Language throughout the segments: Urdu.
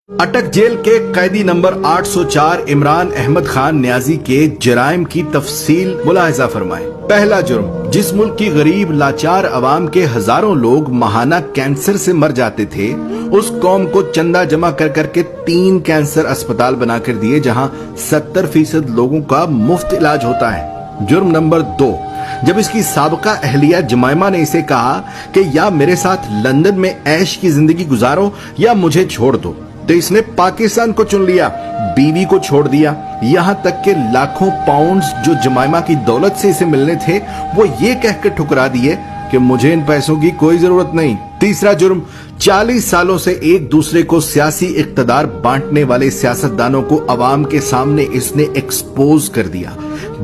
اٹک جیل کے قیدی نمبر 804 عمران احمد خان نیازی کے جرائم کی تفصیل ملاحظہ فرمائیں۔ پہلا جرم، جس ملک کی غریب لاچار عوام کے ہزاروں لوگ ماہانہ کینسر سے مر جاتے تھے، اس قوم کو چندہ جمع کر کر کے 3 کینسر اسپتال بنا کر دیے جہاں 70% لوگوں کا مفت علاج ہوتا ہے۔ جرم نمبر 2، جب اس کی سابقہ اہلیہ جمائمہ نے اسے کہا کہ یا میرے ساتھ لندن میں عیش کی زندگی گزارو یا مجھے چھوڑ دو، تو اس نے پاکستان کو چن لیا، بیوی کو چھوڑ دیا، یہاں تک کہ لاکھوں پاؤنڈز جو جمائمہ کی دولت سے اسے ملنے تھے وہ یہ کہہ کر ٹھکرا دیے کہ مجھے ان پیسوں کی کوئی ضرورت نہیں۔ تیسرا جرم، 40 سالوں سے ایک دوسرے کو سیاسی اقتدار بانٹنے والے سیاستدانوں کو عوام کے سامنے اس نے ایکسپوز کر دیا۔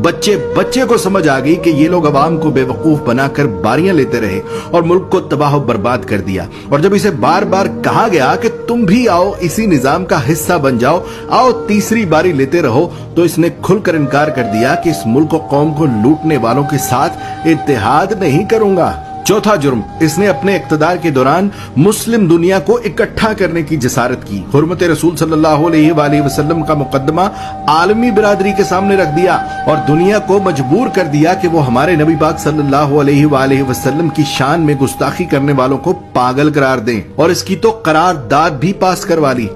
بچے کو سمجھ آ گئی کہ یہ لوگ عوام کو بے وقوف بنا کر باریاں لیتے رہے اور ملک کو تباہ و برباد کر دیا، اور جب اسے بار بار کہا گیا کہ تم بھی آؤ اسی نظام کا حصہ بن جاؤ، آؤ تیسری باری لیتے رہو، تو اس نے کھل کر انکار کر دیا کہ اس ملک و قوم کو لوٹنے والوں کے ساتھ اتحاد نہیں کروں گا۔ چوتھا جرم، اس نے اپنے اقتدار کے دوران مسلم دنیا کو اکٹھا کرنے کی جسارت کی، حرمت رسول صلی اللہ علیہ وآلہ وسلم کا مقدمہ عالمی برادری کے سامنے رکھ دیا اور دنیا کو مجبور کر دیا کہ وہ ہمارے نبی پاک صلی اللہ علیہ وآلہ وسلم کی شان میں گستاخی کرنے والوں کو پاگل قرار دیں، اور اس کی تو قرارداد بھی پاس کروا لی۔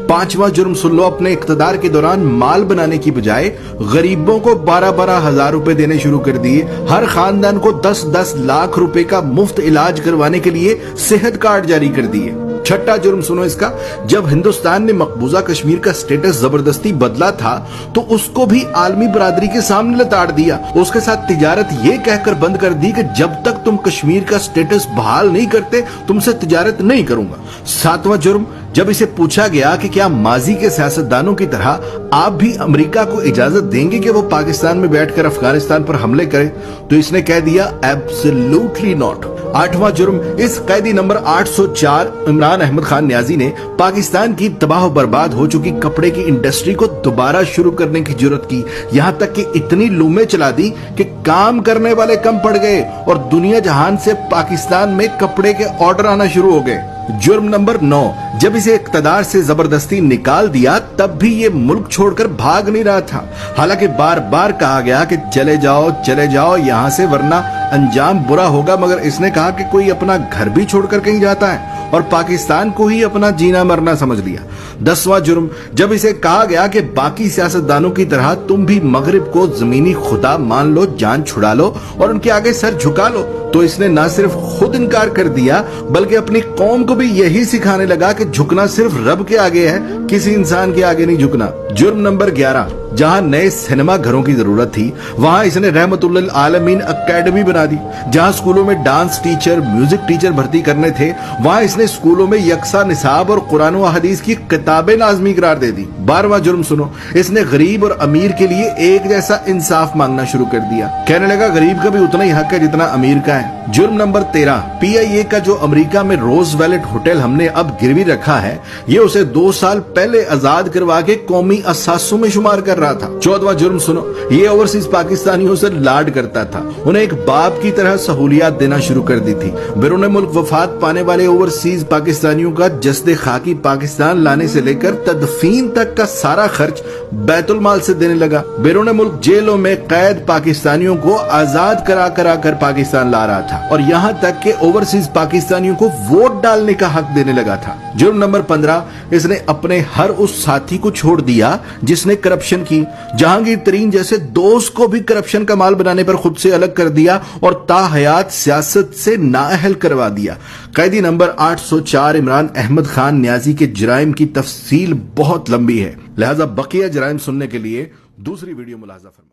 پانچواں جرم سن لو، اپنے اقتدار کے دوران مال بنانے کی بجائے غریبوں کو 12 ہزار روپے دینے شروع کر دیے، ہر خاندان کو 10 لاکھ روپے کا مفت علاج کروانے کے لیے صحت کارڈ جاری کر دیے۔ چھٹا جرم سنو اس کا، جب ہندوستان نے مقبوضہ کشمیر کا سٹیٹس زبردستی بدلا تھا تو اس کو بھی عالمی برادری کے سامنے لتاڑ دیا، اس کے ساتھ تجارت یہ کہہ کر بند کر دی کہ جب تک تم کشمیر کا سٹیٹس بحال نہیں کرتے تم سے تجارت نہیں کروں گا۔ ساتواں جرم، جب اسے پوچھا گیا کہ کیا ماضی کے سیاستدانوں کی طرح آپ بھی امریکہ کو اجازت دیں گے کہ وہ پاکستان میں بیٹھ کر افغانستان پر حملے کرے، تو اس نے کہہ دیا ایبسلیوٹلی ناٹ۔ آٹھواں جرم، اس قیدی نمبر 804 عمران احمد خان نیازی نے پاکستان کی تباہ و برباد ہو چکی کپڑے کی انڈسٹری کو دوبارہ شروع کرنے کی جرت کی، یہاں تک کہ اتنی لومیں چلا دی کہ کام کرنے والے کم پڑ گئے اور دنیا جہان سے پاکستان میں کپڑے کے آرڈر آنا شروع ہو گئے۔ جرم نمبر 9، جب اسے اقتدار سے زبردستی نکال دیا تب بھی یہ ملک چھوڑ کر بھاگ نہیں رہا تھا، حالانکہ بار بار کہا گیا کہ چلے جاؤ یہاں سے ورنہ انجام برا ہوگا، مگر اس نے کہا کہ کوئی اپنا گھر بھی چھوڑ کر کہیں جاتا ہے اور پاکستان کو ہی اپنا جینا مرنا سمجھ لیا۔ 10واں جرم، جب اسے کہا گیا کہ باقی سیاستدانوں کی طرح تم بھی مغرب کو زمینی خدا مان لو، جان چھڑا لو اور ان کے آگے سر جھکا لو، تو اس نے نہ صرف خود انکار کر دیا بلکہ اپنی قوم کو بھی یہی سکھانے لگا کہ جھکنا صرف رب کے آگے ہے، کسی انسان کے آگے نہیں جھکنا۔ جرم نمبر 11، جہاں نئے سینما گھروں کی ضرورت تھی وہاں اس نے رحمت للعالمین اکیڈمی بنا دی، جہاں اسکولوں میں ڈانس ٹیچر، میوزک ٹیچر بھرتی کرنے تھے وہاں اس نے اسکولوں میں یکساں نصاب اور قرآن و حدیث کی کتابیں لازمی قرار دے دی۔ 12واں جرم سنو، اس نے غریب اور امیر کے لیے ایک جیسا انصاف مانگنا شروع کر دیا، کہنے لگا غریب کا بھی اتنا ہی حق ہے جتنا امیر کا ہے۔ جرم نمبر 13، PIA کا جو امریکہ میں روز ویلٹ ہوٹل ہم نے اب گروی رکھا ہے، یہ اسے 2 سال پہلے آزاد کروا کے قومی اثاثوں میں شمار کر رہا تھا۔ 14واں جرم سنو، یہ اوورسیز پاکستانیوں سے لاڈ کرتا تھا، انہیں ایک باپ کی طرح سہولیات دینا شروع کر دی تھی۔ بیرون ملک وفات پانے والے اوورسیز پاکستانیوں کا جسد خاکی پاکستان لانے سے لے کر تدفین تک کا سارا خرچ بیت المال سے دینے لگا۔ بیرون ملک جیلوں میں قید پاکستانیوں کو آزاد کرا کر پاکستان لا رہا تھا، اور یہاں تک کہ اوورسیز پاکستانیوں کو ووٹ ڈالنے کا حق دینے لگا تھا۔ جرم نمبر 15، اس نے اپنے ہر اس ساتھی کو چھوڑ دیا جس نے کرپشن کی، جہانگیر ترین جیسے دوست کو بھی کرپشن کا مال بنانے پر خود سے الگ کر دیا اور تا حیات سیاست سے نااہل کروا دیا۔ قیدی نمبر 804 عمران احمد خان نیازی کے جرائم کی تفصیل بہت لمبی ہے، لہذا بقیہ جرائم سننے کے لیے دوسری ویڈیو ملاحظہ فرمائیں۔